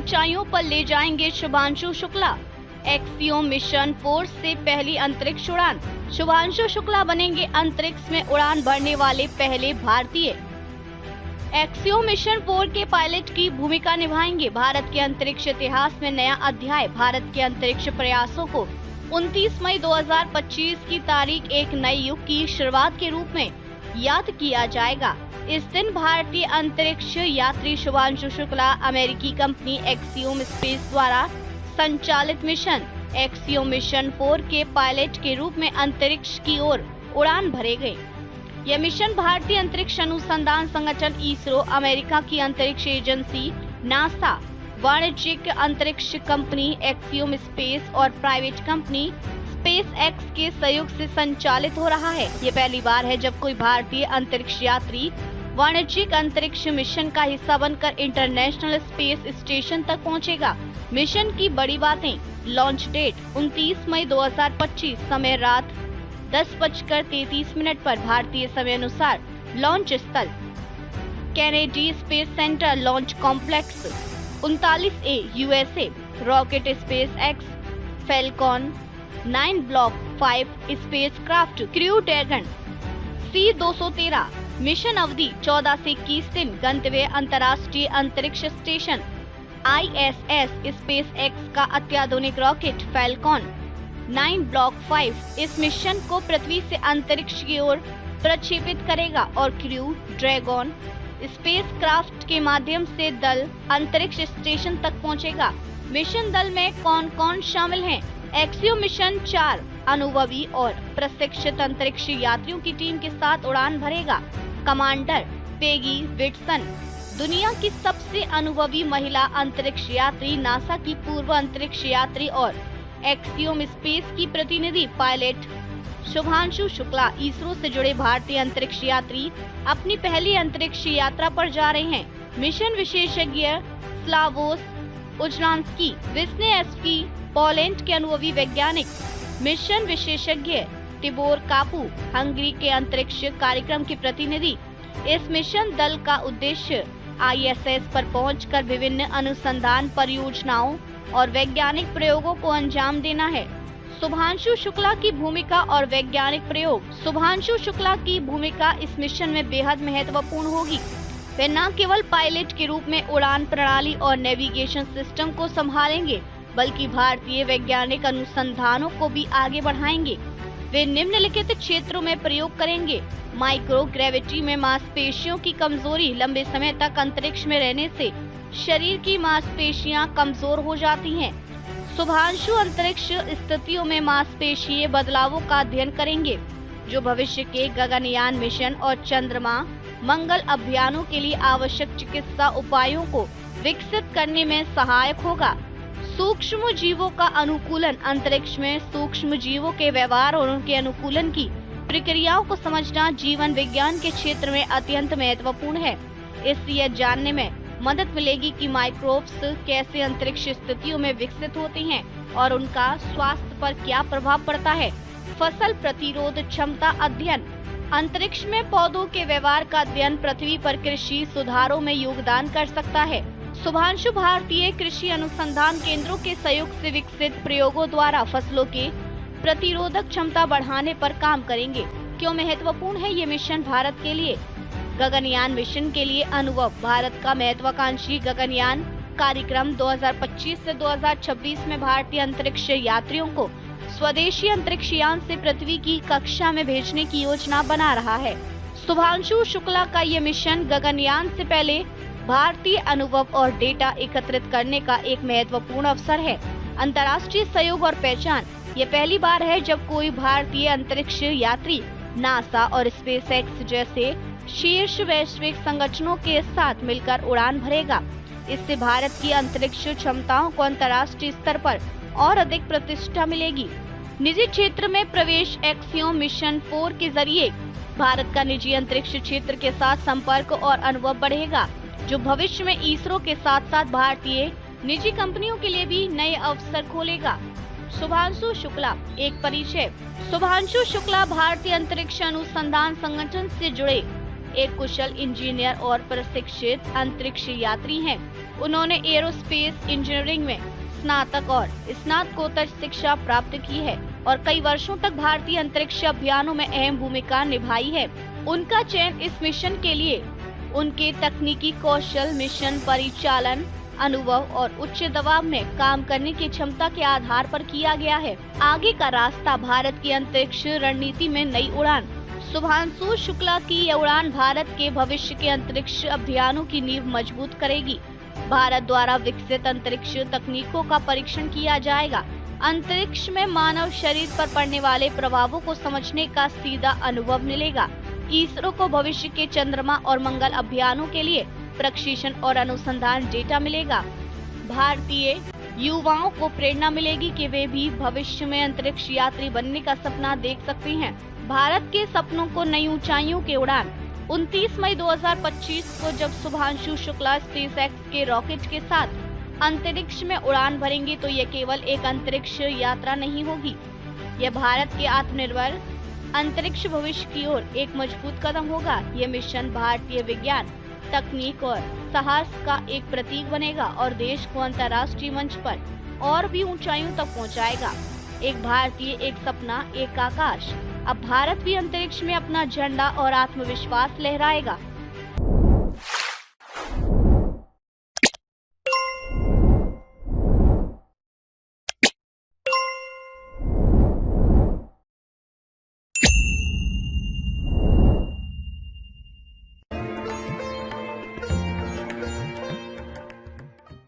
ऊंचाइयों पर ले जाएंगे शुभांशु शुक्ला। एक्सियोम मिशन 4 से पहली अंतरिक्ष उड़ान, शुभांशु शुक्ला बनेंगे अंतरिक्ष में उड़ान भरने वाले पहले भारतीय। एक्सियोम मिशन 4 के पायलट की भूमिका निभाएंगे। भारत के अंतरिक्ष इतिहास में नया अध्याय। भारत के अंतरिक्ष प्रयासों को 29 मई 2025 की तारीख एक नए युग की शुरुआत के रूप में याद किया जाएगा। इस दिन भारतीय अंतरिक्ष यात्री शुभांशु शुक्ला अमेरिकी कंपनी एक्सियोम स्पेस द्वारा संचालित मिशन एक्सियोम मिशन 4 के पायलट के रूप में अंतरिक्ष की ओर उड़ान भरेंगे। यह मिशन भारतीय अंतरिक्ष अनुसंधान संगठन इसरो, अमेरिका की अंतरिक्ष एजेंसी नासा, वाणिज्यिक अंतरिक्ष कंपनी एक्सियोम स्पेस और प्राइवेट कंपनी स्पेस एक्स के सहयोग से संचालित हो रहा है। ये पहली बार है जब कोई भारतीय अंतरिक्ष यात्री वाणिज्यिक अंतरिक्ष मिशन का हिस्सा बनकर इंटरनेशनल स्पेस स्टेशन तक पहुंचेगा। मिशन की बड़ी बातें। लॉन्च डेट 29 मई 2025, समय रात 10:33 पर भारतीय समय अनुसार। लॉन्च स्थल Kennedy space centre launch complex 39A USA। Rocket space x Falcon 9 block 5 spacecraft crew dragon C-213। Mission अवधि 14 से 21 दिन। गंतव्य अंतर्राष्ट्रीय अंतरिक्ष स्टेशन ISS। स्पेस एक्स का अत्याधुनिक रॉकेट फैल्कॉन 9 ब्लॉक 5 इस मिशन को पृथ्वी से अंतरिक्ष की ओर प्रक्षेपित करेगा और क्रू ड्रैगन स्पेसक्राफ्ट के माध्यम से दल अंतरिक्ष स्टेशन तक पहुंचेगा। मिशन दल में कौन कौन शामिल हैं? एक्सियोम मिशन 4 अनुभवी और प्रशिक्षित अंतरिक्ष यात्रियों की टीम के साथ उड़ान भरेगा। कमांडर पेगी विटसन, दुनिया की सबसे अनुभवी महिला अंतरिक्ष यात्री, नासा की पूर्व अंतरिक्ष यात्री और एक्सियोम स्पेस की प्रतिनिधि। पायलट शुभांशु शुक्ला, इसरो से जुड़े भारतीय अंतरिक्ष यात्री अपनी पहली अंतरिक्ष यात्रा पर जा रहे हैं। मिशन विशेषज्ञ स्लावोस उजनास्की, विस्नेएस्की, पोलैंड के अनुभवी वैज्ञानिक। मिशन विशेषज्ञ तिबोर कापू, हंगरी के अंतरिक्ष कार्यक्रम के प्रतिनिधि। इस मिशन दल का उद्देश्य ISS पर पहुंचकर विभिन्न अनुसंधान परियोजनाओं और वैज्ञानिक प्रयोगों को अंजाम देना है। शुभांशु शुक्ला की भूमिका और वैज्ञानिक प्रयोग। शुभांशु शुक्ला की भूमिका इस मिशन में बेहद महत्वपूर्ण होगी। वे न केवल पायलट के रूप में उड़ान प्रणाली और नेविगेशन सिस्टम को संभालेंगे, बल्कि भारतीय वैज्ञानिक अनुसंधानों को भी आगे बढ़ाएंगे। वे निम्नलिखित क्षेत्रों में प्रयोग करेंगे। माइक्रो ग्रेविटी में मांसपेशियों की कमजोरी। लंबे समय तक अंतरिक्ष में रहने से शरीर की मांसपेशियां कमजोर हो जाती हैं। शुभांशु अंतरिक्ष स्थितियों में मांसपेशीय बदलावों का अध्ययन करेंगे, जो भविष्य के गगनयान मिशन और चंद्रमा मंगल अभियानों के लिए आवश्यक चिकित्सा उपायों को विकसित करने में सहायक होगा। सूक्ष्म जीवों का अनुकूलन। अंतरिक्ष में सूक्ष्म जीवों के व्यवहार और उनके अनुकूलन की प्रक्रियाओं को समझना जीवन विज्ञान के क्षेत्र में अत्यंत महत्वपूर्ण है। इससे यह जानने में मदद मिलेगी कि माइक्रोब्स कैसे अंतरिक्ष स्थितियों में विकसित होते हैं और उनका स्वास्थ्य पर क्या प्रभाव पड़ता है। फसल प्रतिरोध क्षमता अध्ययन। अंतरिक्ष में पौधों के व्यवहार का अध्ययन पृथ्वी पर कृषि सुधारों में योगदान कर सकता है। शुभांशु भारतीय कृषि अनुसंधान केंद्रों के सहयोग से विकसित प्रयोगों द्वारा फसलों के प्रतिरोधक क्षमता बढ़ाने पर काम करेंगे। क्यों महत्वपूर्ण है ये मिशन भारत के लिए? गगनयान मिशन के लिए अनुभव। भारत का महत्वाकांक्षी गगनयान कार्यक्रम 2025 से 2026 में भारतीय अंतरिक्ष यात्रियों को स्वदेशी अंतरिक्ष यान से पृथ्वी की कक्षा में भेजने की योजना बना रहा है। शुभांशु शुक्ला का ये मिशन गगनयान से पहले भारतीय अनुभव और डेटा एकत्रित करने का एक महत्वपूर्ण अवसर है। अंतर्राष्ट्रीय सहयोग और पहचान। ये पहली बार है जब कोई भारतीय अंतरिक्ष यात्री नासा और स्पेस एक्स जैसे शीर्ष वैश्विक संगठनों के साथ मिलकर उड़ान भरेगा। इससे भारत की अंतरिक्ष क्षमताओं को अंतर्राष्ट्रीय स्तर पर और अधिक प्रतिष्ठा मिलेगी। निजी क्षेत्र में प्रवेश। एक्सियोम मिशन 4 के जरिए भारत का निजी अंतरिक्ष क्षेत्र के साथ संपर्क और अनुभव बढ़ेगा, जो भविष्य में इसरो के साथ साथ भारतीय निजी कंपनियों के लिए भी नए अवसर खोलेगा। शुभांशु शुक्ला एक परिचय। शुभांशु शुक्ला भारतीय अंतरिक्ष अनुसंधान संगठन से जुड़े एक कुशल इंजीनियर और प्रशिक्षित अंतरिक्ष यात्री हैं। उन्होंने एरोस्पेस इंजीनियरिंग में स्नातक और स्नातकोत्तर शिक्षा प्राप्त की है और कई वर्षों तक भारतीय अंतरिक्ष अभियानों में अहम भूमिका निभाई है। उनका चयन इस मिशन के लिए उनके तकनीकी कौशल, मिशन परिचालन अनुभव और उच्च दबाव में काम करने की क्षमता के आधार पर किया गया है। आगे का रास्ता, भारत की अंतरिक्ष रणनीति में नई उड़ान। शुभांशु शुक्ला की यह उड़ान भारत के भविष्य के अंतरिक्ष अभियानों की नींव मजबूत करेगी। भारत द्वारा विकसित अंतरिक्ष तकनीकों का परीक्षण किया जाएगा। अंतरिक्ष में मानव शरीर पर पड़ने वाले प्रभावों को समझने का सीधा अनुभव मिलेगा। इसरो को भविष्य के चंद्रमा और मंगल अभियानों के लिए प्रशिक्षण और अनुसंधान डेटा मिलेगा। भारतीय युवाओं को प्रेरणा मिलेगी कि वे भी भविष्य में अंतरिक्ष यात्री बनने का सपना देख सकते हैं। भारत के सपनों को नई ऊंचाइयों की उड़ान। 29 मई 2025 को जब शुभांशु शुक्ला स्पेस एक्स के रॉकेट के साथ अंतरिक्ष में उड़ान भरेंगे तो यह केवल एक अंतरिक्ष यात्रा नहीं होगी, यह भारत के आत्मनिर्भर अंतरिक्ष भविष्य की ओर एक मजबूत कदम होगा। यह मिशन भारतीय विज्ञान, तकनीक और साहस का एक प्रतीक बनेगा और देश को अंतर्राष्ट्रीय मंच पर और भी ऊंचाइयों तक पहुंचाएगा। एक भारतीय, एक सपना, एक आकाश। अब भारत भी अंतरिक्ष में अपना झंडा और आत्मविश्वास लहराएगा।